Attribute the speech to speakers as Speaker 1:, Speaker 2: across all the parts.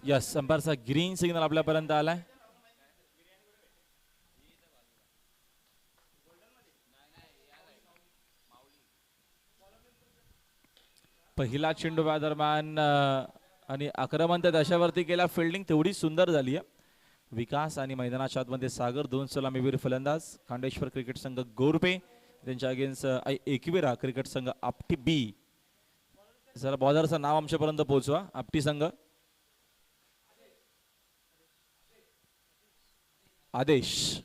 Speaker 1: Yes, अंपायरचा green signal आपल्यापर्यंत आलाय. पहिला चेंडू दरम्यान आणि आक्रमण त्या दशावरती केला. फिल्डिंग तेवढी सुंदर झाली आहे. विकास आणि मैदानाच्या आतमध्ये सागर, दोन सलामीवीर फलंदाज. खांडेश्वर क्रिकेट संघ गोरपे, त्यांच्या अगेन्स्ट एकविरा क्रिकेट संघ आपटी बी. जरा बॉलरचं नाव आमच्यापर्यंत पोहोचवा. आपटी संघ आदेश.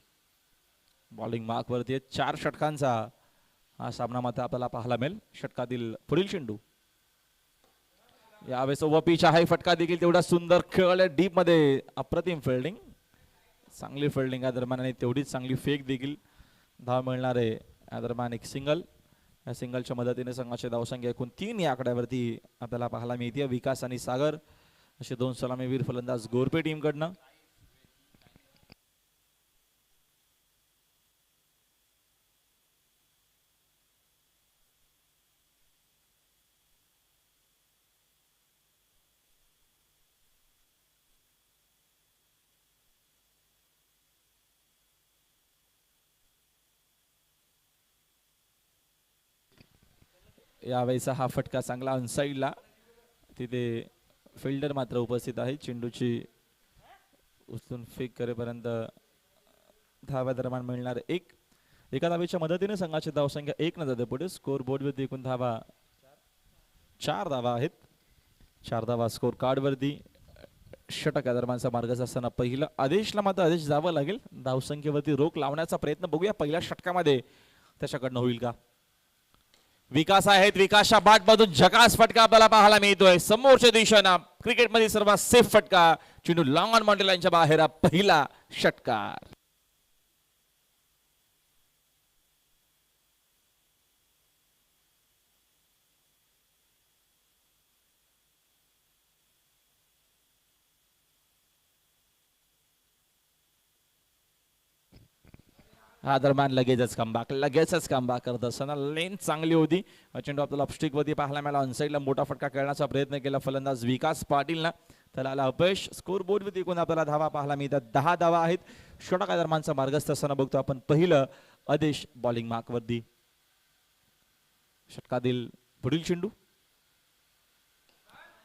Speaker 1: बॉलिंग मार्क वरती 4 षटकांचा हा सामना मात्र आपल्याला पाहायला मिळेल. षटकातील पुढील चेंडू यावेळेस ओव्हरपिच आहे. फटका देखील तेवढा सुंदर खेळले डीप मध्ये. अप्रतिम फिल्डिंग, चांगली फिल्डिंग या दरम्यान आणि तेवढीच चांगली फेक देखील. धाव मिळणार आहे या दरम्यान एक सिंगल. या सिंगलच्या मदतीने संघाचे धावसंख्या एकूण 3 या आकड्यावरती आपल्याला पाहायला मिळते. विकास आणि सागर असे दोन सलामीवीर फलंदाज गोरपे टीम कडनं. यावेळेचा हा फटका चांगला अनसाईडला, तिथे फिल्डर मात्र उपस्थित आहे. चेंडूची उचलून फेक करेपर्यंत धाव्या दरम्यान मिळणार एक. एका धावेच्या मदतीने संघाची धावसंख्या 1 न जाते पुढे. स्कोर बोर्डवरती एकूण धावा 4 धावा आहेत. 4 धावा स्कोर कार्डवरती. षटक या दरम्यानचा मार्गच असताना पहिलं आदेशला मात्र आदेश जावं लागेल. धावसंख्येवरती रोख लावण्याचा प्रयत्न बघूया पहिल्या षटकामध्ये त्याच्याकडनं होईल का. विकास आहेत. विकासच्या बाट मधून झकास फटका आपल्याला पाहायला मिळतोय. समोरच्या दिशेनं क्रिकेटमध्ये सर्वात सेफ फटका. चेंडू लॉंग ऑन बाउंड्री लाईनच्या बाहेर. पहिला षटकार. हा दरम्यान लगेचच कमबॅक करत असताना लेन चांगली होती. चेंडू आपल्याला ऑफस्टिक वरती पाहायला मिळाला. ऑनसाईडला मोठा फटका खेळण्याचा प्रयत्न केला फलंदाज विकास पाटीलनं, त्याला आला अपयश. स्कोर बोर्ड वरती एकूण आपल्याला धावा पाहायला मिळतात. 10 धावा आहेत. षटका दरम्यानचा मार्गस्थ असताना बघतो आपण पहिलं आदेश बॉलिंग मार्क वरती. षटकातील पुढील चेंडू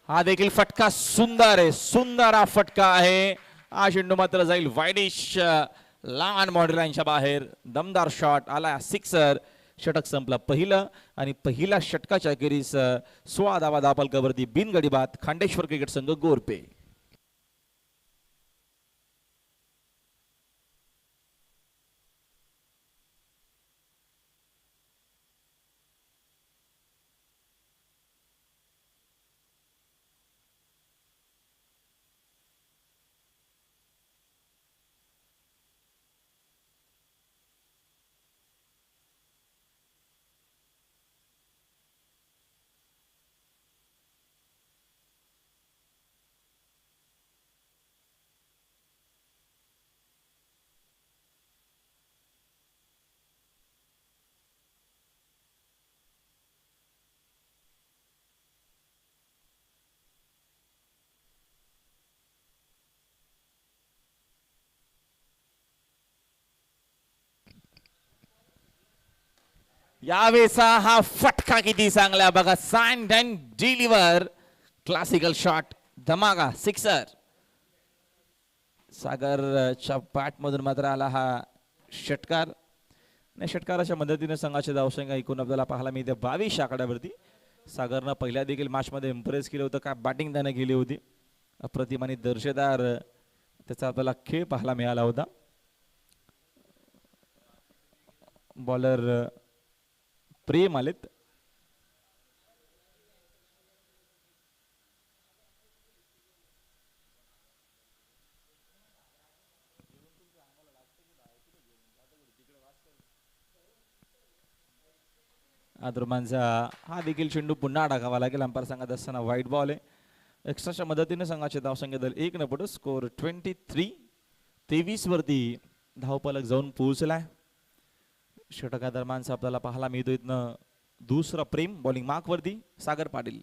Speaker 1: हा देखील फटका सुंदर आहे. सुंदर हा फटका आहे. हा चेंडू मात्र जाईल वाईडिश लॉंग बाउंड्री लाईनच्या बाहेर. दमदार शॉट आला, सिक्सर. षटक संपला पहिलं आणि पहिल्या षटकाच्या अखेरीस 16 धावा धावफलकावरती बिनगडी बाद. खांडेश्वर क्रिकेट संघ गोरपे. यावेळेचा हा फटका किती चांगला बघा. Stand and deliver classical shot, धमाका, सिक्सर. सागरच्या बॅट मधून मात्र आला हा षटकार. षटकाराच्या मदतीने संघाची धावसंख्या एकूण आपल्याला पाहायला मिळते 22 आकड्यावरती. सागरनं पहिल्या देखील मॅच मध्ये इम्प्रेस केलं होतं. काय बॅटिंग त्याने केली होती. अप्रतिम आणि दर्जेदार त्याचा आपल्याला खेळ पाहायला मिळाला होता. बॉलर प्रेम आलेत. आदरमानचा हा देखील चेंडू पुन्हा टाकावा लागेल. अंपायर सांगत असताना व्हाईट बॉल आहे. एक्स्ट्राच्या मदतीने संघाचे धावसंख्या दल 1 न पुढे. स्कोर 23 वरती धावफलक जाऊन पोहोचलाय. षटका दरम्यानचा आपल्याला पाहायला मिळतो इथनं दुसरा प्रेम बॉलिंग मार्क वरती. सागर पाटील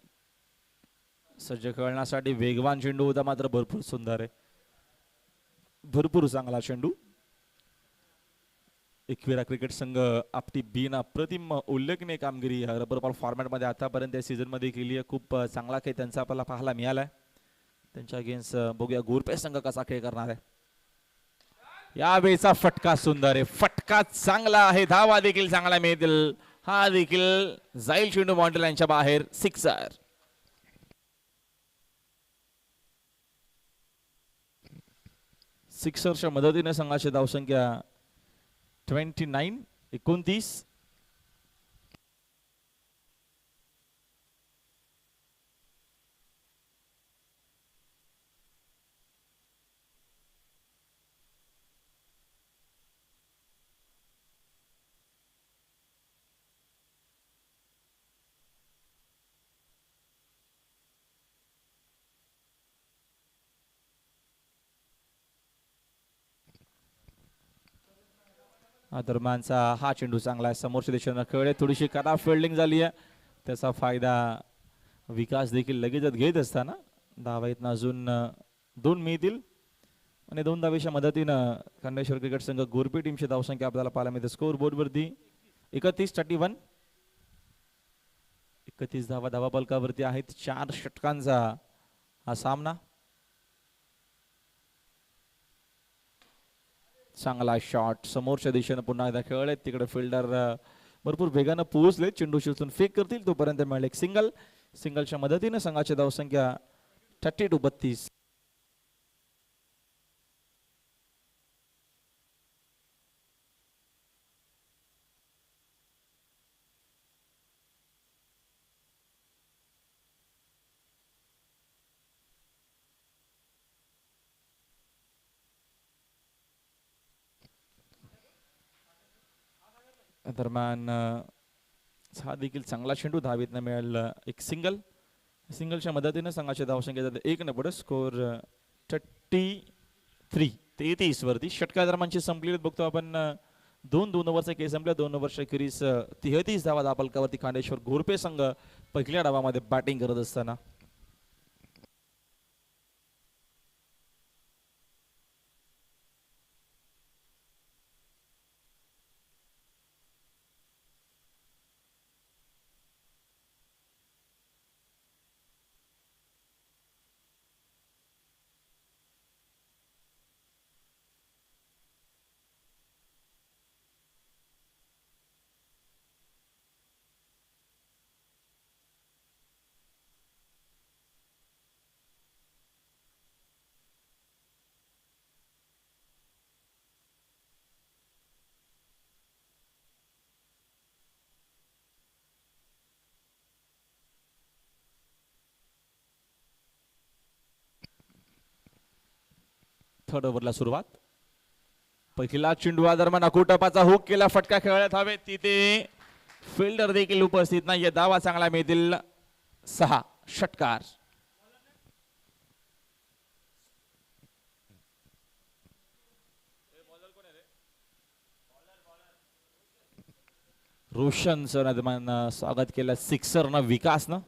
Speaker 1: सज्ज खेळण्यासाठी वेगवान चेंडू होता, मात्र भरपूर सुंदर आहे, भरपूर चांगला चेंडू. एकविरा क्रिकेट संघ आपटी बीन अप्रतिम उल्लेखनीय कामगिरी रबर बॉल फॉर्मॅटमध्ये आतापर्यंत या सीझनमध्ये केली आहे. खूप चांगला खेळ त्यांचा आपल्याला पाहायला मिळालाय. त्यांच्या अगेन्स्ट बघूया गोरपे संघ कसा खेळ करणार आहे. यावेळेचा फटका सुंदर आहे, फटका चांगला आहे, धावा देखील चांगला मिळतील. हा देखील जाईल चेंडू बाउंड्री लाईनच्या बाहेर, सिक्सर. सिक्सरच्या मदतीने संघाची धावसंख्या 29-29. दरम्यानचा हा चेंडू चांगला आहे, समोरच्या दिशेनं खेळ, थोडीशी खराब फिल्डिंग झाली आहे, त्याचा फायदा विकास देखील लगेचच घेत असताना धावा इथनं अजून 2 मिळतील आणि 2 धावेच्या मदतीनं खंडेश्वर क्रिकेट संघ गोरपे टीमची धावसंख्या आपल्याला पाहायला मिळते स्कोर बोर्डवरती 31-31. 31 धावा धावा फलकावरती आहेत. 4 षटकांचा हा सामना. चांगला शॉट समोरच्या दिशेनं पुन्हा एकदा खेळ आहेत, तिकडे फिल्डर भरपूर वेगानं पोहोचले, चेंडू शिरसून फेक करतील तोपर्यंत मिळेल एक सिंगल. सिंगलच्या मदतीने संघाची धावसंख्या 32-32. दरम्यान हा देखील चांगला चेंडू, धावीतनं मिळेल एक सिंगल. सिंगलच्या मदतीने संघाच्या धावसंख्या 1 न पुढे, स्कोर 33 वरती. षटका दरम्यानची संपलेली बघतो आपण. 2 ओव्हरचे खेळ संपले, 2 ओव्हरच्या खेरीस 33 धावा धापलकावरती खांडेश्वर घोरपे संघ पहिल्या डावामध्ये बॅटिंग करत असताना. थर्ड ओव्हरला सुरुवात. पहिला चेंडू दरम्यान अकुटपाचा हुक केला, फटका खेळत हवे, तिथे फिल्डर देखील उपस्थित नाही, धावा चांगला मिळतील 6. षटकार. रोशन सर स्वागत केलं सिक्सरनं विकासनं.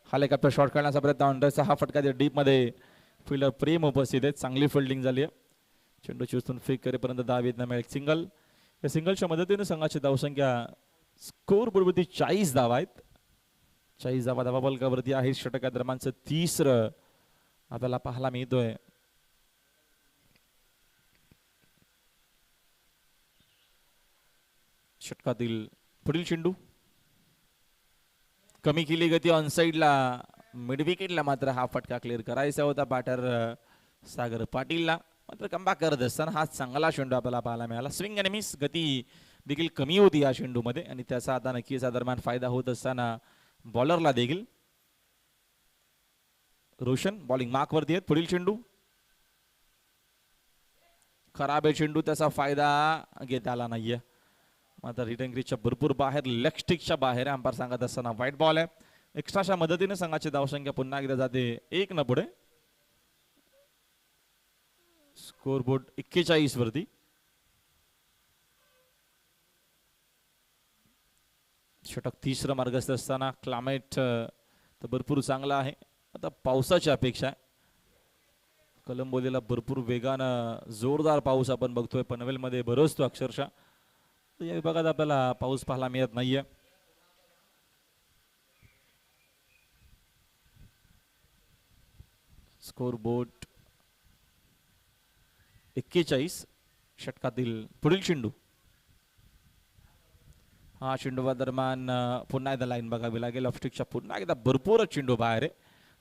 Speaker 1: हेलिकॉप्टर शॉट खेळण्याचा प्रयत्न, अंडरचा हा फटका डीप मध्ये फिल्डर प्रेम उपस्थित आहे, चांगली फिल्डिंग झाली आहे. चेंडू चुस्तून फेक करेपर्यंत धाव येत नाही, सिंगल. या सिंगलच्या मदतीने संघाची धावसंख्या स्कोर बोर्डवरती 40 धावा आहेत. 40 धावा धावा बलकावरती आहे. षटका दरम्यानचं 3रं आपल्याला पाहायला मिळतोय. षटकातील पुढील चेंडू कमी केली गती ऑन साइडला, मिड विकेटला मात्र हा फटका क्लिअर करायचा होता बॅटर सागर पाटीलला, मात्र कमबॅक करत असताना हा चांगला चेंडू आपल्याला पाहायला मिळाला. स्विंग आणि मिस, गती देखील कमी होती या चेंडूमध्ये आणि त्याचा आता नक्कीच दरम्यान फायदा होत असताना बॉलरला देखील. रोशन बॉलिंग मार्क वरती आहेत. पुढील चेंडू खराब आहे चेंडू, त्याचा फायदा घेता आला नाहीये, मात्र रिटर्न क्रीजच्या भरपूर बाहेर, लेग स्टिकच्या बाहेर अंपायर सांगत असताना व्हाईट बॉल आहे. एक्स्ट्राच्या मदतीने संघाची धावसंख्या पुन्हा एकदा जाते 1 न पुढे. स्कोर बोर्ड 41 वरती. षटक 3रं मार्गस्थ असताना क्लायमेट तर भरपूर चांगला आहे. आता पावसाची अपेक्षा आहे. कलंबोलीला भरपूर वेगानं जोरदार पाऊस आपण बघतोय. पनवेलमध्ये बरसतो अक्षरशः. तर या विभागात आपल्याला पाऊस पाहायला मिळत नाहीये. Score board 41. षटकातील पुढील चेंडू. हा चेंडू दरम्यान पुन्हा एकदा लाईन बघावी लागेल. ऑफस्टिकच्या पुन्हा एकदा भरपूरच चेंडू बाहेर आहे.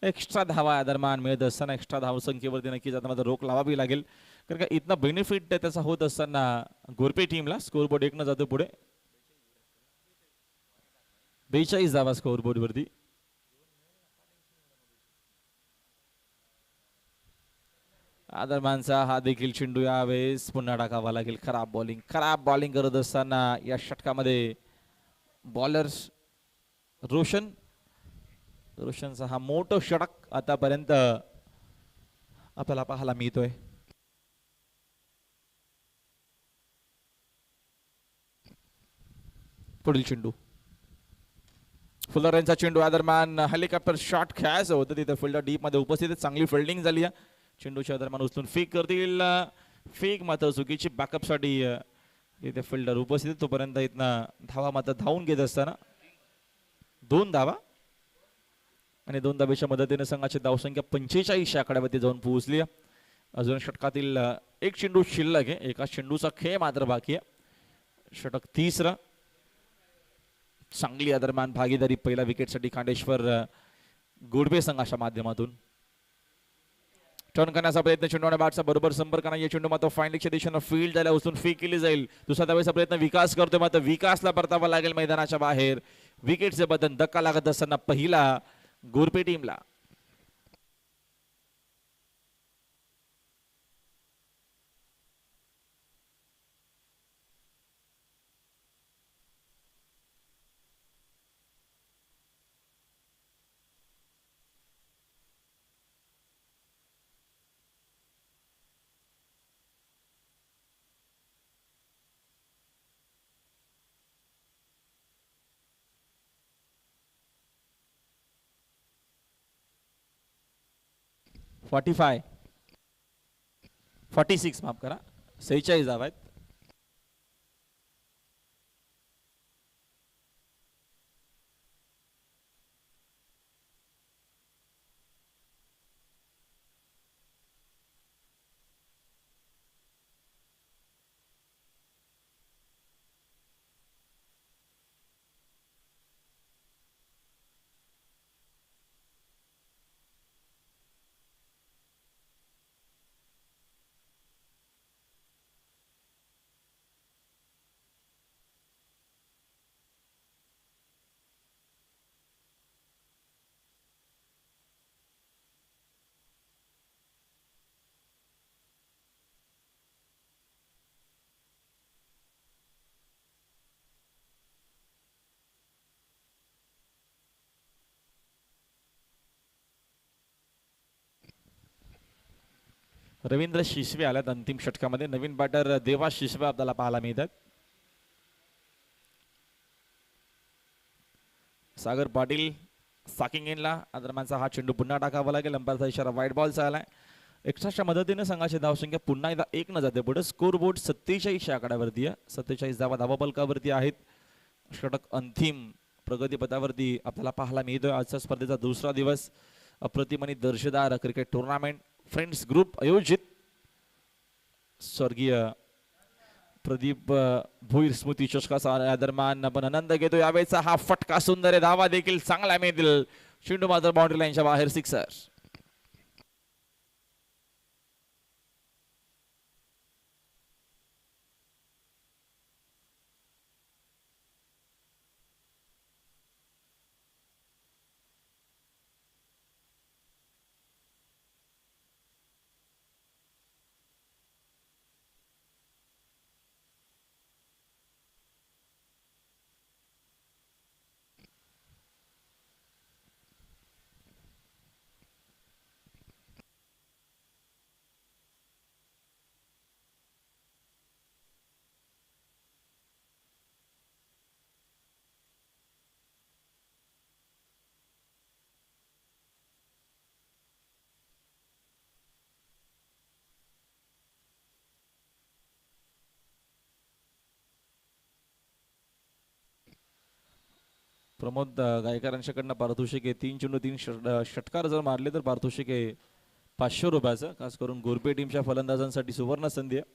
Speaker 1: एक्स्ट्रा धावा दरम्यान मिळत असताना एक्स्ट्रा धावसंख्येवरती नक्कीच आता मात्र रोख लावावी लागेल. कारण का इथनं बेनिफिट त्याचा होत असताना गोरपे टीमला स्कोरबोर्ड 1 जातो पुढे. 42 धावा स्कोरबोर्ड वरती. आदरमानचा हा देखील चेंडू यावेळेस पुन्हा टाकावा लागेल. खराब बॉलिंग करत असताना या षटकामध्ये बॉलर्स रोशनचा हा मोठं षटक आतापर्यंत आपल्याला पाहायला मिळतोय. पुढील चेंडू. फुलर यांचा चेंडू या दरम्यान हेलिकॉप्टर शॉट खेळायचं होतं तिथे. फिल्डर डीप मध्ये उपस्थित आहे. चांगली फिल्डिंग झाली आहे. चेंडूच्या दरम्यान उचलून फेक करतील. फेक मात्र चुकीची. बॅकअपसाठी इथे फिल्डर उपस्थित. तोपर्यंत इथनं धावा मात्र धावून घेत असताना 2 धावा आणि 2 धावेच्या मदतीने संघाची धावसंख्या 45 आकड्यावरती जाऊन पोहोचली. अजून षटकातील एक चेंडू शिल्लक आहे. एका चेंडूचा खेळ मात्र बाकी आहे. षटक 3रं. चांगली दरम्यान भागीदारी पहिल्या विकेटसाठी खांडेश्वर गोडबे संघाच्या माध्यमातून. टर्न करण्याचा प्रयत्न. चेंडू आणि बॅटचा बरोबर संपर्क नाही. चेंडू मात्र फाईनलिकच्या दिशेनं फील्ड झाल्या उचलून फेक केली जाईल. दुसऱ्या धावेचा प्रयत्न विकास करतोय. मात्र विकासला परतावा लागेल मैदानाच्या बाहेर. विकेटचे बदन धक्का लागत असताना पहिला गोरपे टीमला. फॉर्टी 46 माफ करा. 46 धावा आहेत. रवींद्र शिसवे आल्यात अंतिम षटकामध्ये. नवीन बॅटर देवा शिसवे आपल्याला पाहायला मिळतात. सागर पाटील साकिंग इनला. दरम्यानचा हा चेंडू पुन्हा टाकावा लागेल. अंपायरचा इशारा वाईट बॉलचा आलाय. एक्स्ट्राच्या मदतीने संघाची धावसंख्या पुन्हा एकदा 1 जाते पुढे. स्कोर बोर्ड 47 आकड्यावरती आहे. 47 धावा धावापलकावरती आहेत. षटक अंतिम प्रगतीपथावरती आपल्याला पाहायला मिळतोय. आजच्या स्पर्धेचा दुसरा दिवस. अप्रतिम आणि दर्जेदार क्रिकेट टुर्नामेंट फ्रेंड्स ग्रुप आयोजित स्वर्गीय प्रदीप भोईर स्मृती चषकाचा दरम्यान आपण आनंद घेतो. यावेळेचा हा फटका सुंदर आहे. धावा देखील चांगला मिळतील. चेंडू मात्र बाउंड्री लाईनच्या बाहेर. सिक्सर. प्रमोद गायकरांच्याकडनं पारितोषिक आहे 3-3 षटकार जर मारले तर पारितोषिक आहे 500 रुपयाचं. खास करून गोरपे टीमच्या फलंदाजांसाठी सुवर्ण संधी आहे.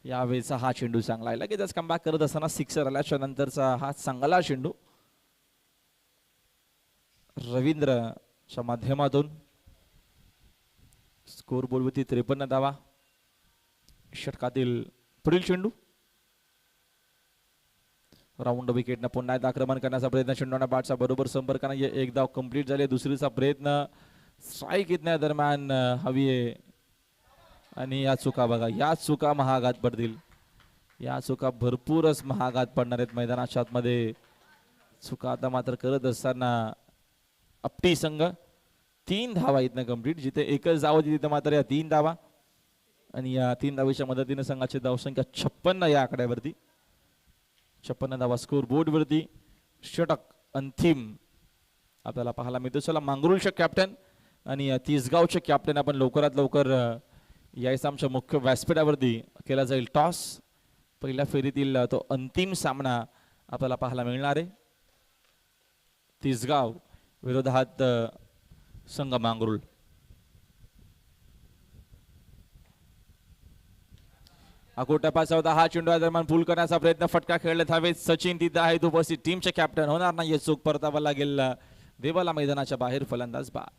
Speaker 1: यावेळेचा हा चेंडू चांगला आहे. लगेचच कमबॅक करत असताना सिक्सर आल्याच्या नंतरचा हा चांगला चेंडू रवींद्रच्या माध्यमातून. स्कोर बोर्डवरती 53 धावा. षटकातील पुढील चेंडू राऊंड विकेटनं पुन्हा एकदा आक्रमण करण्याचा प्रयत्न. चेंडूना बॅटचा बरोबर संपर्काने एक धाव कंप्लीट झाले. दुसरीचा प्रयत्न स्ट्राईक येण्या दरम्यान हवी आहे आणि या चुका बघा, या चुका महागात पडतील. या चुका भरपूरच महागात पडणार आहेत मैदानाच्या आतमध्ये. चुका आता मात्र करत असताना आपटी संघ 3 धावा इथनं कंप्लीट. जिथे एकच धाव होती तिथे मात्र या 3 धावा आणि या 3 धावेच्या मदतीने संघाची धावसंख्या 56 या आकड्यावरती. 56 धावा स्कोर बोर्ड वरती. षटक अंतिम आपल्याला पाहायला मिळतो. चला मांगरुळचे कॅप्टन आणि तिसगावचे कॅप्टन आपण लवकरात लवकर यायचा आमच्या मुख्य व्यासपीठावरती केला जाईल टॉस. पहिल्या फेरीतील तो अंतिम सामना आपल्याला पाहायला मिळणार आहे. तिसगाव विरोधात संघ मांगरुळ. अकोटपाचा होता हा चेंडू दरम्यान पूल करण्याचा प्रयत्न. फटका खेळण्यात हवेत. सचिन तिथे आहेत उपस्थित. टीमचे कॅप्टन होणार नाही चूक. परतावा लागेल देवाला मैदानाच्या बाहेर. फलंदाज बाद.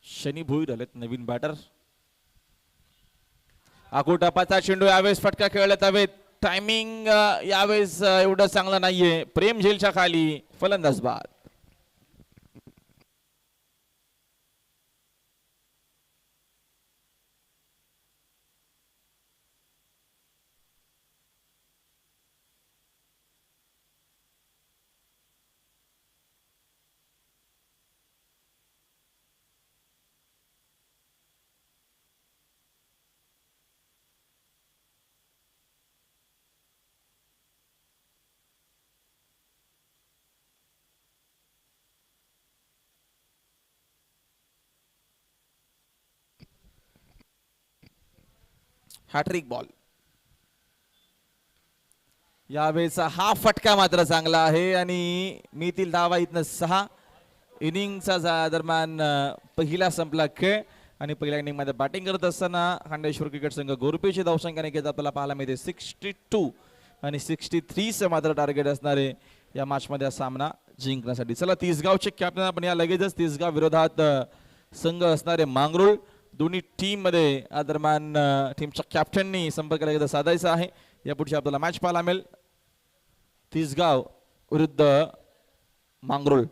Speaker 1: शनी भोईर आलेत नवीन बॅटर. अकोटपाचा चेंडू यावेळेस फटका खेळण्यात हवेत. टायमिंग यावेळेस एवढं चांगलं नाहीये. प्रेम झेलच्या खाली. फलंदाज बाद. Hat trick ball. यावेळेचा हा फटका मात्र चांगला आहे आणि मीतील धावा इथनं 6. इनिंगचा दरम्यान पहिला संपला खेळ आणि पहिल्या इनिंग मध्ये बॅटिंग करत असताना खांडेश्वर क्रिकेट संघ गोरपेची धावसंख्या घेत आपल्याला पाहायला मिळते 62 आणि 63 मात्र टार्गेट असणारे या मॅच मध्ये सामना जिंकण्यासाठी. चला तिसगावचे कॅप्टन आपण या लगेचच तिसगाव विरोधात संघ असणारे मांगरुळ. दोन्ही टीम मध्ये दरम्यान टीमच्या कॅप्टननी संपर्क लगेच साधायचा आहे. यापुढची आपल्याला मॅच पाहायला मिळेल तिसगाव विरुद्ध मांगरुळ.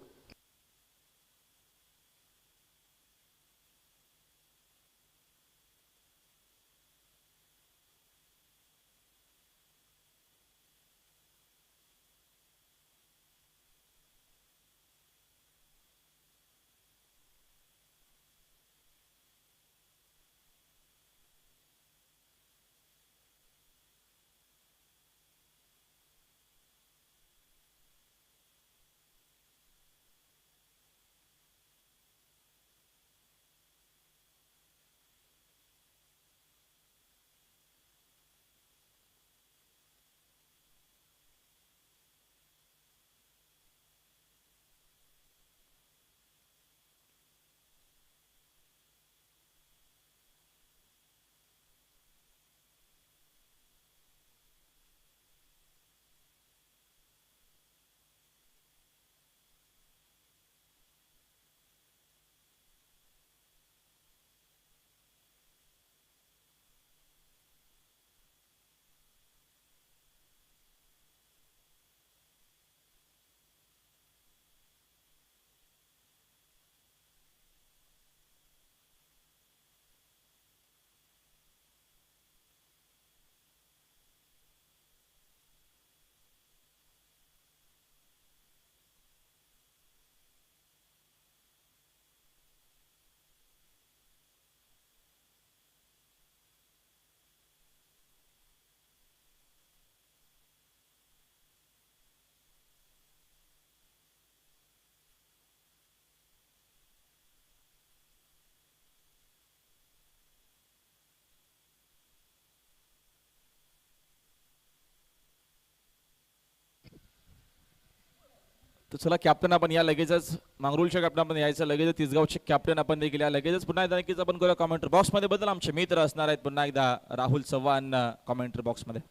Speaker 1: तर चला कॅप्टन आपण या लगेचच मांगरुळच्या कॅप्टन आपण यायचं लगेच तिसगावचे कॅप्टन आपण देखील या लगेचच पुन्हा एकदा नक्कीच आपण करूया कमेंट्री बॉक्समध्ये बदल आमचे मित्र असणार आहेत पुन्हा एकदा राहुल चव्हाण कमेंट्री बॉक्समध्ये.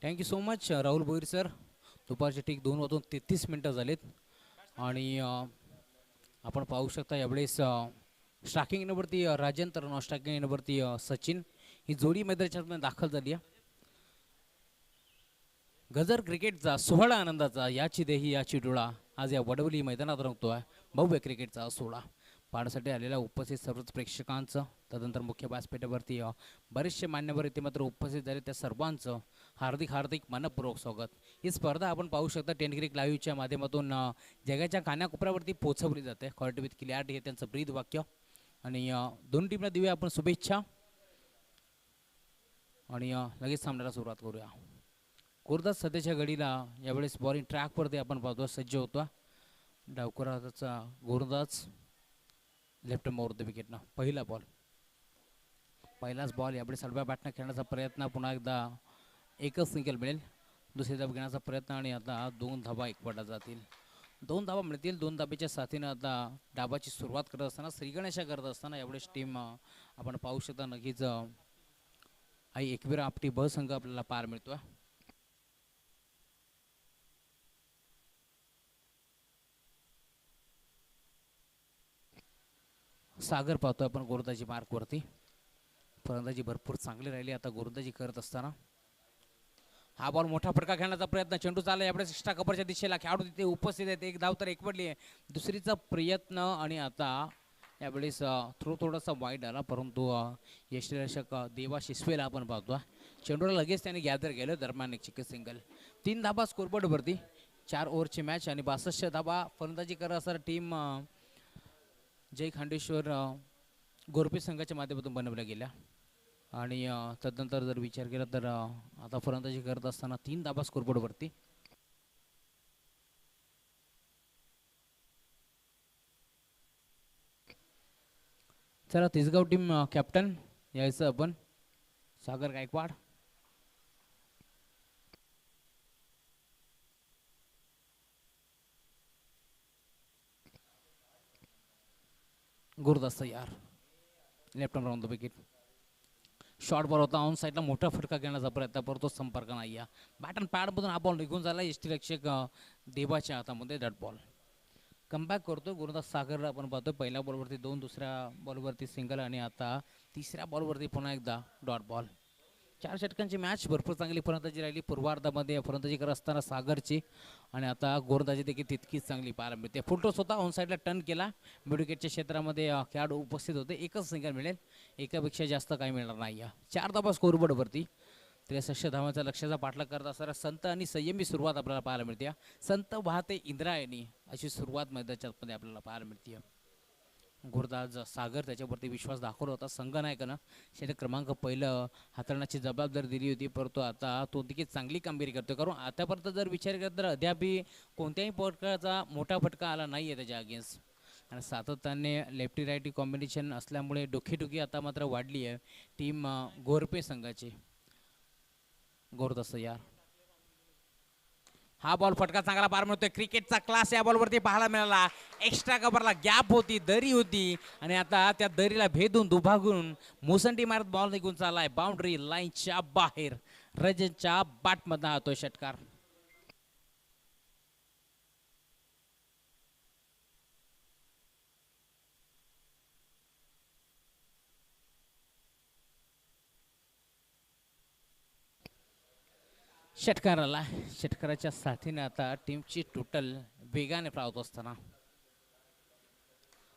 Speaker 2: Thank you so much Rahul Bhoir sir. दुपारचे ठीक 2:33 झालेत आणि आपण पाहू शकता यावेळेस स्ट्रायकिंग नंबरती राजेंद्र नॉन स्ट्रायकिंग नंबरती सचिन ही जोडी मैदानाच्या दाखल झाली आहे. गजर क्रिकेटचा सोहळा आनंदाचा याची देही याची डोळा आज या वडवली मैदानात रंगतोय भव्य क्रिकेटचा सोहळा पाहण्यासाठी आलेल्या उपस्थित सर्वच प्रेक्षकांचं तदनंतर मुख्य व्यासपीठावरती बरेचसे मान्यवर इथे मात्र उपस्थित झाले त्या सर्वांचं हार्दिक हार्दिक मनपूर्वक स्वागत. ही स्पर्धा आपण पाहू शकता टेन क्रिक लाईव्हच्या माध्यमातून जगाच्या कानाकोपऱ्यावरती पोहोचवली जाते. क्वालिटी विथ क्लिअरिटी हे त्यांचं ब्रीद वाक्य आणि दोन टीमला देऊया आपण शुभेच्छा आणि लगेच सामन्याला सुरुवात करूया. गुरुदास सध्याच्या घडीला यावेळेस बॉलिंग ट्रॅकवरती आपण पाहतो सज्ज होता डावकराचा गुरुदास लेफ्ट मोर द विकेटनं पहिलाच बॉल यावेळेस आडव्या बॅटनं खेळण्याचा प्रयत्न पुन्हा एकदा एकच सिंगल मिळेल. दुसरी धाव घेण्याचा प्रयत्न आणि आता 2 धावा एकवटा जातील. 2 धावा मिळतील. 2 धाब्याच्या साथीनं आता डाबाची सुरुवात करत असताना श्रीगणेशा करत असताना यावेळेस टीम आपण पाहू शकता नक्कीच आई एकवीर आपटी ब संघ आपल्याला पार मिळतोय. सागर पाहतोय आपण गोरदाजी मार्कवरती. फलंदाजी भरपूर चांगली राहिली आता गोरदाजी करत असताना हा बॉल मोठा फटका खेळण्याचा प्रयत्न चेंडू चालला यावेळेस एक्स्ट्रा कव्हरच्या दिशेला खेळाडू तिथे उपस्थित आहेत. एक धाव तर एकवडली आहे. दुसरीचा प्रयत्न आणि आता यावेळेस थ्रो थोडासा वाईट आला परंतु यष्टीरक्षक देवा शिसवेला आपण पाहतो चेंडूला लगेच त्याने गॅदर केलं दरम्यान एक चिकन सिंगल. 3 धाबा स्कोरबोर्डवरती 4 ओव्हरची मॅच आणि 62 धाबा फलंदाजी करत असताना टीम जय खांडेश्वर गोरपे संघाच्या माध्यमातून बनवल्या गेल्या आणि तदनंतर जर विचार केला तर आता फलंदाजी करत असताना 3 धाबा स्कोरबोर्डवरती. चला तिसगाव टीम कॅप्टन यायचं आपण सागर गायकवाड. गुरुदास यार left round the wicket. Short ball होता ऑन साईडला मोठा फटका घेण्याचा प्रयत्न परंतु संपर्क नाही आहे. बॅट अँड पॅडमधून हा बॉल निघून झाला यष्टीरक्षक देवाच्या हातामध्ये डॉट बॉल. कमबॅक करतो गुरुदास सागरला आपण पाहतो पहिल्या बॉलवरती 2 दुसऱ्या बॉलवरती सिंगल आणि आता तिसऱ्या बॉलवरती पुन्हा एकदा डॉट बॉल. 4 षटकांची मॅच भरपूर चांगली फलंदाजी राहिली पूर्वार्धामध्ये फलंदाजी करत असताना सागरची आणि आता गोलंदाजी देखील तितकीच चांगली पाहायला मिळते. फुलटॉस होता ऑन साईडला टर्न केला मिड विकेटच्या क्षेत्रामध्ये खेळाडू उपस्थित होते. एकच सिंगल मिळेल एकापेक्षा जास्त काही मिळणार नाही. 4 धाबा स्कोरबोर्डवरती 63 धावांचा लक्ष्याचा पाठलाग करत असताना संत आणि संयमी सुरुवात आपल्याला पाहायला मिळते. संत वाहते इंद्रायणी अशी सुरुवात मैदानामध्ये आपल्याला पाहायला मिळते. गुरुदास सागर त्याच्यावरती विश्वास दाखवला होता संघनायकानं षटक क्रमांक पहिलं हाताळण्याची जबाबदारी दिली होती परंतु आता तो देखील चांगली कामगिरी करतो कारण आतापर्यंत जर विचार केला तर अद्यापही कोणत्याही फटकाचा मोठा फटका आला नाही आहे त्याच्या अगेन्स्ट आणि सातत्याने लेफ्टी राईटी कॉम्बिनेशन असल्यामुळे डोकीडोकी आता मात्र वाढली आहे टीम गोरपे संघाची. गोरदास यार हा बॉल फटका चांगला पार मिळतोय. क्रिकेटचा क्लास या बॉलवरती पाहायला मिळाला. एक्स्ट्रा कव्हरला गॅप होती, दरी होती आणि आता त्या दरीला भेदून दुभागून मुसंडी मारत बॉल निघून चाललाय बाउंड्री लाईनच्या बाहेर. रजतच्या बॅटमधनं हातोय षटकार. षटकाराला षटकाराच्या साथीने आता टीमची टोटल वेगाने पळवत असताना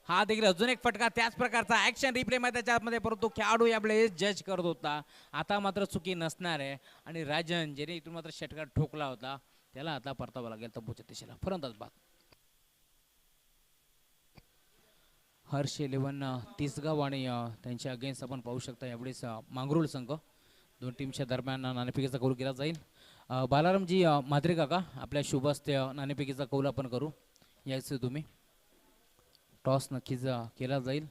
Speaker 2: हा देखील अजून एक फटका त्याच प्रकारचा ऍक्शन रिप्ले मध्ये त्याच्यामध्ये, परंतु खेळाडू यावेळेस जज करत होता. आता मात्र चुकी नसणार आहे आणि राजन ज्याने इथून मात्र षटकार ठोकला होता त्याला आता परतावं लागेल तंबूच्या दिशेला. फलंदाज बाद. हर्ष 11 तिसगाव आणि त्यांच्या अगेन्स्ट आपण पाहू शकता यावेळेस मांगरुळ संघ दोन टीमच्या दरम्यान नाणेफेकीचा कौल केला जाईल. बालारामजी म्हात्रे काका आपल्या शुभ हस्ते नाणेफेकीचा कौल आपण करू. यायचं तुम्ही. टॉस नक्कीच केला जाईल.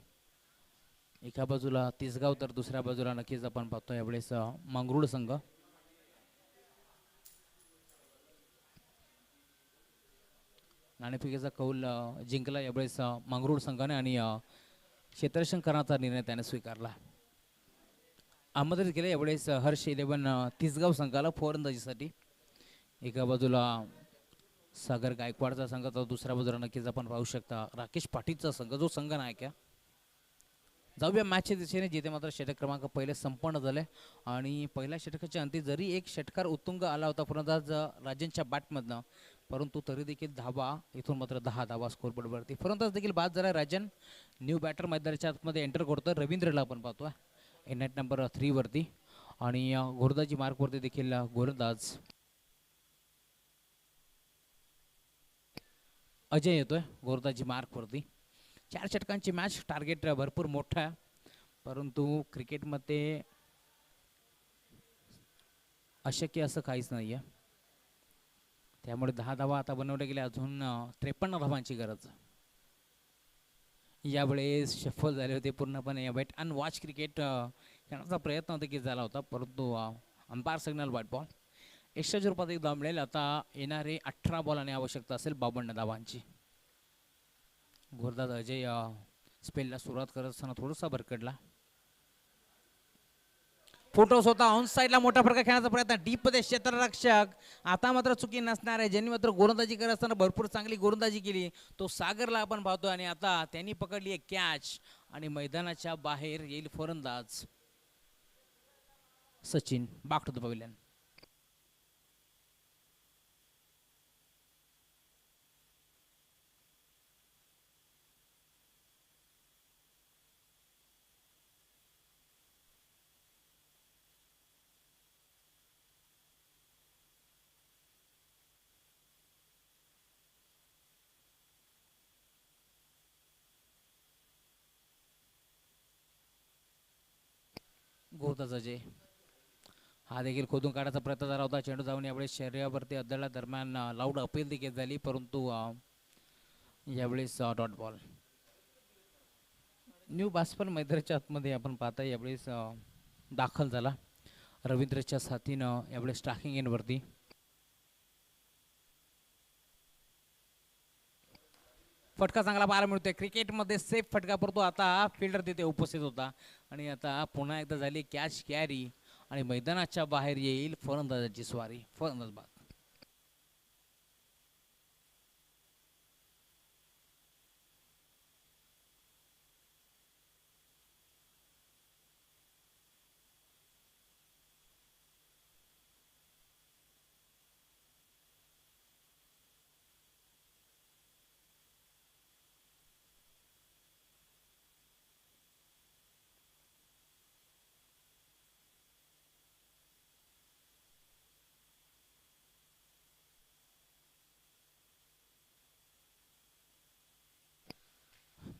Speaker 2: एका बाजूला तिसगाव तर दुसऱ्या बाजूला नक्कीच आपण पाहतो यावेळेस मांगरुळ संघ. नाणेफेकीचा कौल जिंकला यावेळेस मांगरुळ संघाने आणि क्षेत्ररक्षण करण्याचा निर्णय त्याने स्वीकारला. आमंत्रित केले यावेळेस हर्ष 11 तिसगाव संघाला फलंदाजीसाठी. एका बाजूला सागर गायकवाडचा संघ तर दुसऱ्या बाजूला नक्कीच आपण पाहू शकता राकेश पाटीलचा संघ जो संघ नायक आहे. जाऊया मॅचच्या दिशेने, जिथे मात्र षटक क्रमांक पहिले संपन्न झाले आणि पहिल्या षटकाच्या अंती जरी एक षटकार उत्तुंग आला होता फलंदाज राजनच्या बॅटमधनं, परंतु तरी देखील धावा इथून मात्र 10 धावा स्कोरबोर्डवरती. फलंदाज देखील बाद झाला. राजन न्यू बॅटर मैदानाच्या आतमध्ये एंटर करतोय. रवींद्रला आपण पाहतोय नेट नंबर 3 वरती आणि गोलंदाजी मार्कवरती देखील गोलंदाज अजय येतोय गोलंदाजी मार्कवरती. 4 षटकांची मॅच. टार्गेट भरपूर मोठा आहे, परंतु क्रिकेटमध्ये अशक्य असं काहीच नाही आहे. त्यामुळे 10 धावा आता बनवल्या गेल्या. अजून 53 धावांची गरज. यावेळेस शफल झाले होते पूर्णपणे. वेट अँड वॉच क्रिकेट करण्याचा प्रयत्न देखील झाला होता, परंतु umpire signal white ball. Extra स्वरूपात एक धाव मिळेल. आता येणारे 18 बॉलांनी आवश्यकता असेल 52 धावांची. गोलंदाज अजय स्पेलला सुरुवात करत असताना थोडासा भरकडला. फोटोस होता ऑन साईडला. मोठा फटका खेळण्याचा प्रयत्न डीप मध्ये क्षेत्ररक्षक. आता मात्र चुकी नसणार आहे. ज्यांनी मात्र गोलंदाजी करत असताना भरपूर चांगली गोलंदाजी केली तो सागरला आपण पाहतो आणि आता त्यांनी पकडली आहे कॅच आणि मैदानाच्या बाहेर येईल फलंदाज Sachin. Back to the pavilion. गोलंदाज अजय हा देखील खोदून काढायचा प्रयत्न झाला होता. चेंडू जाऊन यावेळेस शरीरावरती अद्दळा दरम्यान लाऊड अपील देखील झाली, परंतु यावेळेस डॉट बॉल. न्यू बास्पन मैदानाच्या आतमध्ये आपण पाहता यावेळेस दाखल झाला रवींद्रच्या साथीनं यावेळेस स्ट्रायकिंग एंडवरती. फटका चांगला पाहायला मिळतोय. क्रिकेटमध्ये सेफ फटका पडतो. आता फिल्डर तिथे उपस्थित होता आणि आता पुन्हा एकदा झाली कॅच कॅरी आणि मैदानाच्या बाहेर येईल फलंदाजाची स्वारी. फलंदाज बाद.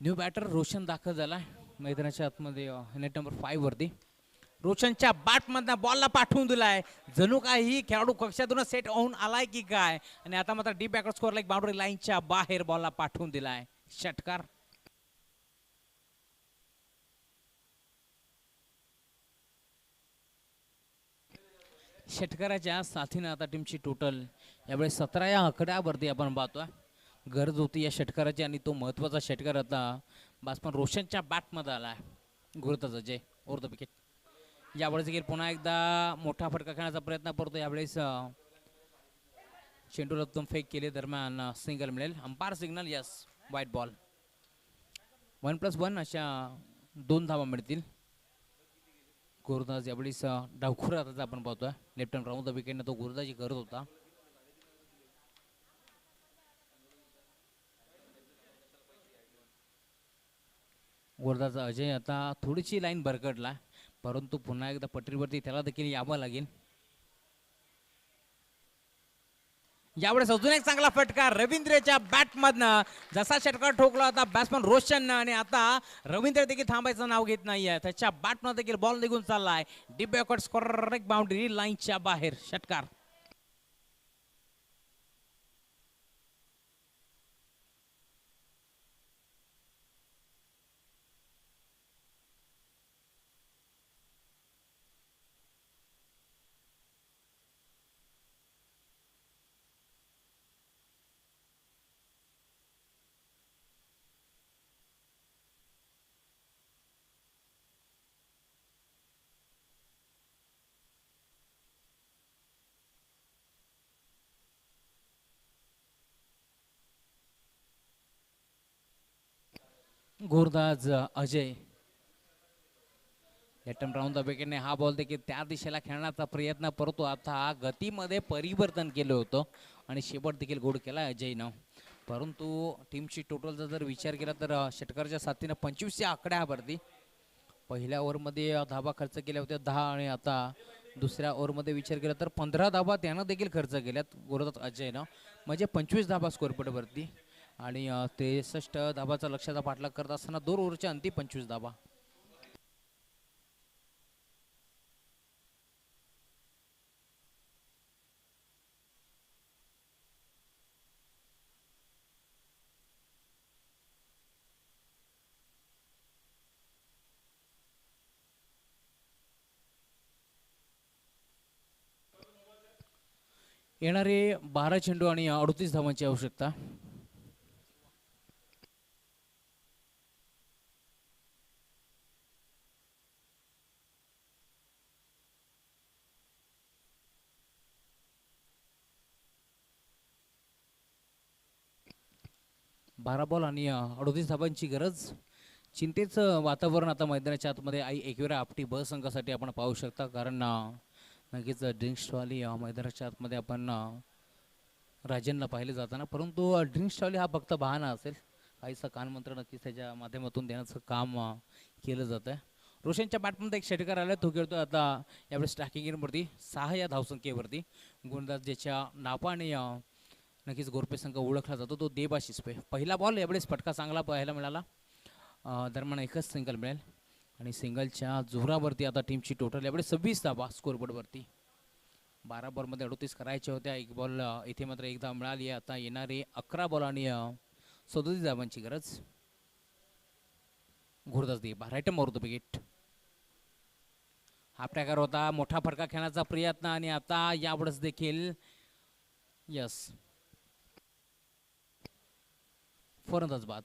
Speaker 2: न्यू बॅटर रोशन दाखल झाला मैदानाच्या आतमध्ये नेट नंबर 5 वरती. रोशनच्या बॅटमधनं बॉलला पाठवून दिलाय. जणू काही खेळाडू कक्षातून सेट होऊन आलाय की काय आणि आता मात्र deep backward score like boundary लाईनच्या बाहेर बॉलला पाठवून दिलाय. षटकार. षटकाराच्या साथीनं आता टीमची टोटल यावेळेस 17 या आकड्यावरती आपण पाहतोय. गरज होती या षटकाराची आणि तो महत्त्वाचा षटकार आता बासपण रोशनच्या बॅटमध्ये आला आहे. गुरुताचा जय ओव्हर द विकेट. यावेळेस देखील पुन्हा एकदा मोठा फटका खेळण्याचा प्रयत्न करतो. यावेळेस चेंडूला उत्तम फेक केले दरम्यान सिंगल मिळेल. अंपायर सिग्नल यस वाईट बॉल. 1+1 अशा 2 धावा मिळतील. गुरुदास यावेळेस डावखुरा आता आपण पाहतोय. लेफ्ट हँड राऊंड द विकेटने तो गुरुदाची करत होता. गुरुदाचा अजय आता थोडीशी लाईन भरकटला परंतु पुन्हा एकदा पटरीवरती त्याला देखील यावं लागेल. यावेळेस अजून एक चांगला फटका रवींद्रच्या बॅटमधनं जसा षटकार ठोकला होता बॅट्समन रोशननं आणि आता रवींद्र देखील थांबायचं नाव घेत नाहीये. त्याच्या बॅटमध्ये देखील बॉल निघून चाललाय. डीप बॅकवर्ड स्कोर बाउंड्री लाईनच्या बाहेर षटकार. गोरदाज अजय लेफ्ट राऊंड द विकेटने हा बॉल देखील त्या दिशेला खेळण्याचा प्रयत्न करतो. आता गतीमध्ये परिवर्तन केलं होतं आणि शेवट देखील गोड केला अजयनं. परंतु टीमची टोटलचा जर विचार केला तर षटकाराच्या साथीनं 25 या आकड्यावरती पहिल्या ओव्हरमध्ये धाबा खर्च केल्या होत्या 10 आणि आता दुसऱ्या ओव्हरमध्ये विचार केला तर 15 धाबा त्यानं देखील खर्च केल्यात गोरदाज अजयनं. म्हणजे 25 धाबा स्कोरपटवरती आणि 63 धाबाचा लक्ष्याचा पाठलाग करत असताना 2 ओव्हरच्या अंती 25 धाबा. येणारे 12 चेंडू आणि 38 धावांची आवश्यकता. बारा बॉल आणि 38 धाबांची गरज. चिंतेचं वातावरण आता मैदानाच्या आतमध्ये एकविरा आपटी ब संघासाठी आपण पाहू शकता. कारण नक्कीच ड्रिंक्सवाली मैदानाच्या आतमध्ये आपण राजनला पाहिले जाताना. परंतु ड्रिंक्सवाली हा फक्त बहाणा असेल. काहीसा कानमंत्र नक्कीच त्याच्या माध्यमातून देण्याचं काम केलं जातं आहे. रोशनच्या बॅटमध्ये एक षटकार आला तो खेळतो आता यावेळेस स्ट्रायकिंग गेमवरती 6 या धावसंख्येवरती. गुणदास ज्याच्या नापाने नक्कीच गोरपे संघ ओळखला जातो तो देबाशिष पे. पहिला बॉल यावेळेस फटका चांगला पाहायला मिळाला. दरम्यान एकच सिंगल मिळेल आणि सिंगलच्या जोरावरती आता टीमची टोटल यावेळेस 26 धाबा स्कोरबोर्डवरती. 12 बॉलमध्ये 38 करायच्या होत्या. एक बॉल इथे मात्र एक धाव मिळाली आहे. आता येणारे 11 बॉल आणि 37 धावांची गरज. घोरदास देबा राईट मोर द विकेट. हा प्रकार होता मोठा फटका खेळण्याचा प्रयत्न आणि आता यावेळेस देखील यस फलंदाज बाद.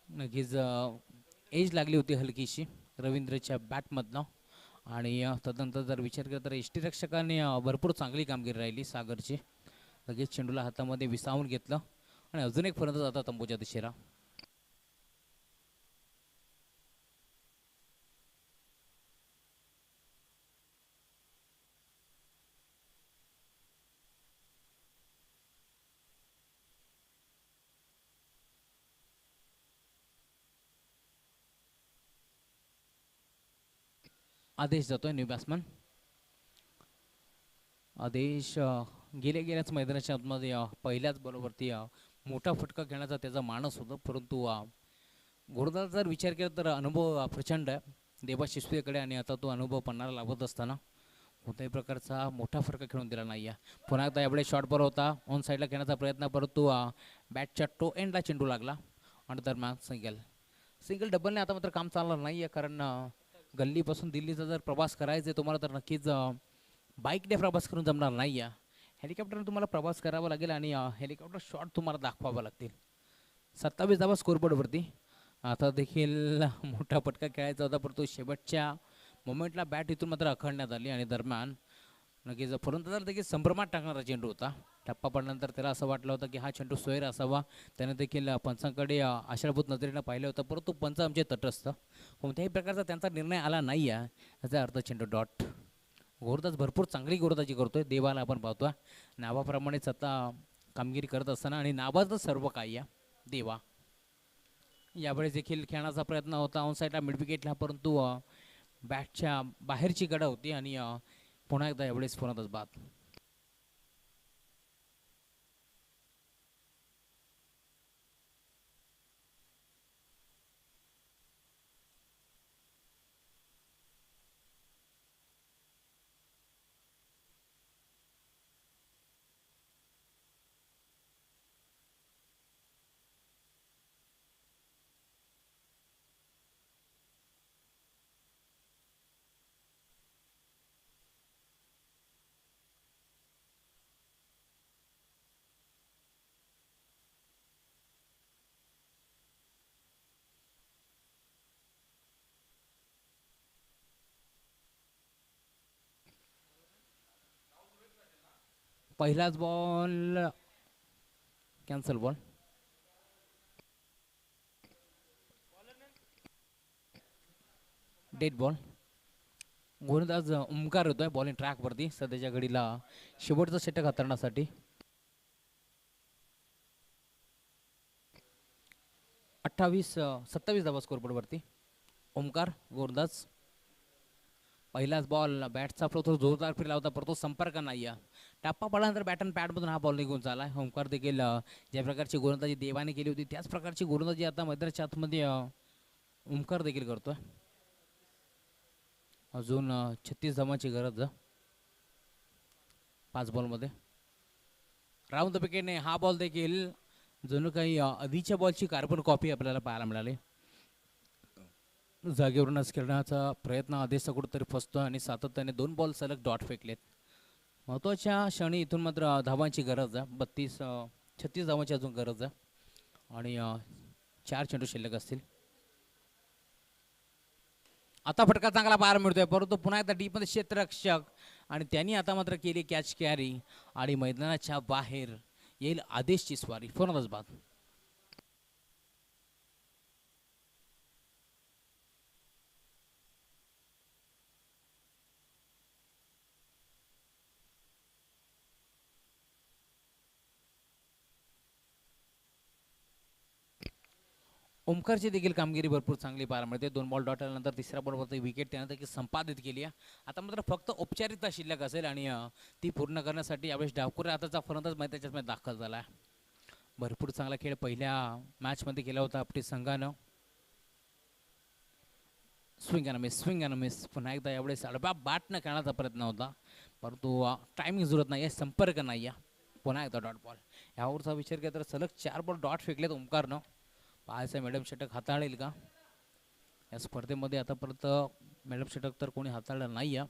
Speaker 2: नक्कीच एज लागली होती हलकीशी रवींद्रच्या बॅटमधनं आणि तदनंतर जर विचार केला तर यष्टीरक्षकाने भरपूर चांगली कामगिरी राहिली सागरची. लगेच चेंडूला हातामध्ये विसावून घेतलं आणि अजून एक फलंदाज आता तंबूच्या दिशेला. आदेश जातोय न्यू बॅट्समन. आदेश गेल्याच मैदानाच्या आतमध्ये पहिल्याच बॉलवरती मोठा फटका घेण्याचा त्याचा मानस होता. परंतु घोडदार जर विचार केला तर अनुभव प्रचंड आहे देबाशिषपेकडे आणि आता तो अनुभव पन्नाला लावत असताना कोणत्याही प्रकारचा मोठा फटका खेळून दिला नाही आहे. पुन्हा एकदा यावेळेस शॉट बॉल होता ऑन साईडला खेळण्याचा प्रयत्न परंतु बॅटच्या टो एंडला चेंडू लागला आणि दरम्यान सिंगल डबलने आता मात्र काम चालणार नाही आहे. कारण गल्लीपासून दिल्लीचा जर प्रवास करायचा आहे तुम्हाला तर नक्कीच बाईकने प्रवास करून जमणार नाही या हेलिकॉप्टरने तुम्हाला प्रवास करावा लागेल आणि हेलिकॉप्टर शॉट तुम्हाला दाखवावा लागतील. 27 धावा स्कोरबोर्डवरती. आता देखील मोठा फटका खेळायचा होता परंतु शेवटच्या मोमेंटला बॅट इथून मात्र अखडण्यात आली आणि दरम्यान नक्कीच फलंदाज देखील संभ्रमात टाकणारा चेंडू होता. टप्पा पडल्यानंतर त्याला असं वाटलं होतं की हा चेंडू सोयर असावा. त्याने देखील पंचांकडे आशाभूत नजरेनं पाहिलं होतं परंतु पंच आमचे तटस्थ. कोणत्याही प्रकारचा त्यांचा निर्णय आला नाही आहे याचा अर्थ चेंडू डॉट. गोलंदाज भरपूर चांगली गोलंदाजी करतोय देवाला आपण पाहतोय. नावाप्रमाणेच आता कामगिरी करत असताना आणि नावाचं सर्व काही या देवा. यावेळेस देखील खेळण्याचा प्रयत्न होता ऑन साईडला मिड विकेटला परंतु बॅटच्या बाहेरची गडा होती आणि पुन्हा एकदा यावेळेस फलंदाज बाद. पहिलाच ball cancel ball. Dead ball. गोलंदाज ओमकार होतोय बॉलिंग ट्रॅकवरती सध्याच्या घडीला शेवटचं षटक हाताळण्यासाठी. 27 धावा स्कोरबोर्डवरती. ओमकार गोलंदाज. पहिलाच बॉल बॅटचा फ्लो थोडा जोरदार फिरला होता परंतु संपर्क नाही आहे. टप्पा पडल्यानंतर बॅट अँड पॅडमधून हा बॉल निघून झाला. ओमकार देखील ज्या प्रकारची गोलंदाजी देवाने केली होती त्याच प्रकारची गोलंदाजी आता मैदानाच्या आतमध्ये ओमकार देखील करतोय. अजून 36 धावांची गरज 5 बॉलमध्ये. राऊंड द विकेटने हा बॉल देखील जणू काही आधीच्या बॉलची कार्बन कॉपी आपल्याला पाहायला मिळाली. जागेवरूनच खेळण्याचा प्रयत्न आधीच कुठेतरी फसतो आणि सातत्याने 2 बॉल सलग डॉट फेकलेत. महत्त्वाच्या क्षणी इथून मात्र धावांची गरज आहे. 36 धावांची अजून गरज आहे आणि 4 चेंडू शिल्लक असतील. आता फटका चांगला पाहायला मिळतोय परंतु पुन्हा एकदा डीपमध्ये क्षेत्ररक्षक आणि त्यांनी आता मात्र केली कॅच कॅरी आणि मैदानाच्या बाहेर येईल आदेशची स्वारी. फलंदाज बाद. ओमकारची देखील कामगिरी भरपूर चांगली पाहायला मिळते. 2 बॉल डॉट आल्यानंतर तिसऱ्या बॉलवरती विकेट त्यानं देखील संपादित केली आहे. आता मात्र फक्त औपचारिकता शिल्लक असेल आणि ती पूर्ण करण्यासाठी यावेळेस डावखुरे आताचा फलंदाज त्याच्यात दाखल झाला आहे. भरपूर चांगला खेळ पहिल्या मॅचमध्ये केला होता आपली संघानं. Swing and miss. पुन्हा एकदा यावेळेस अडबा बॅटनं खेळण्याचा प्रयत्न होता परंतु टायमिंग जुळत नाही आहे, संपर्क नाही आहे. पुन्हा एकदा डॉट बॉल. यावरचा विचार केला तर सलग 4 बॉल डॉट फेकलेत ओमकारनं. पाहायचं मॅडम षटक हाताळेल का या स्पर्धेमध्ये. आतापर्यंत मॅडम षटक तर कोणी हाताळलं नाही आहे.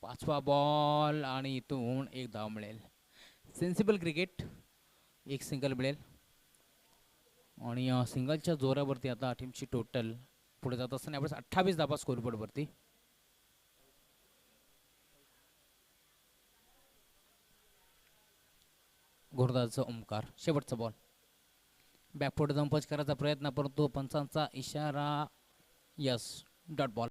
Speaker 2: 5वा बॉल आणि इथून 1 धाव मिळेल. Sensible cricket. 1 सिंगल मिळेल आणि सिंगलच्या जोरावरती आता टीमची टोटल पुढे जात असताना यावेळेस 28 धावा स्कोरबोर्डवरती. गोलंदाज ओमकार. शेवटचा बॉल. बॅकफुट जाऊन पंच करायचा प्रयत्न परंतु पंचांचा इशारा. Yes dot ball.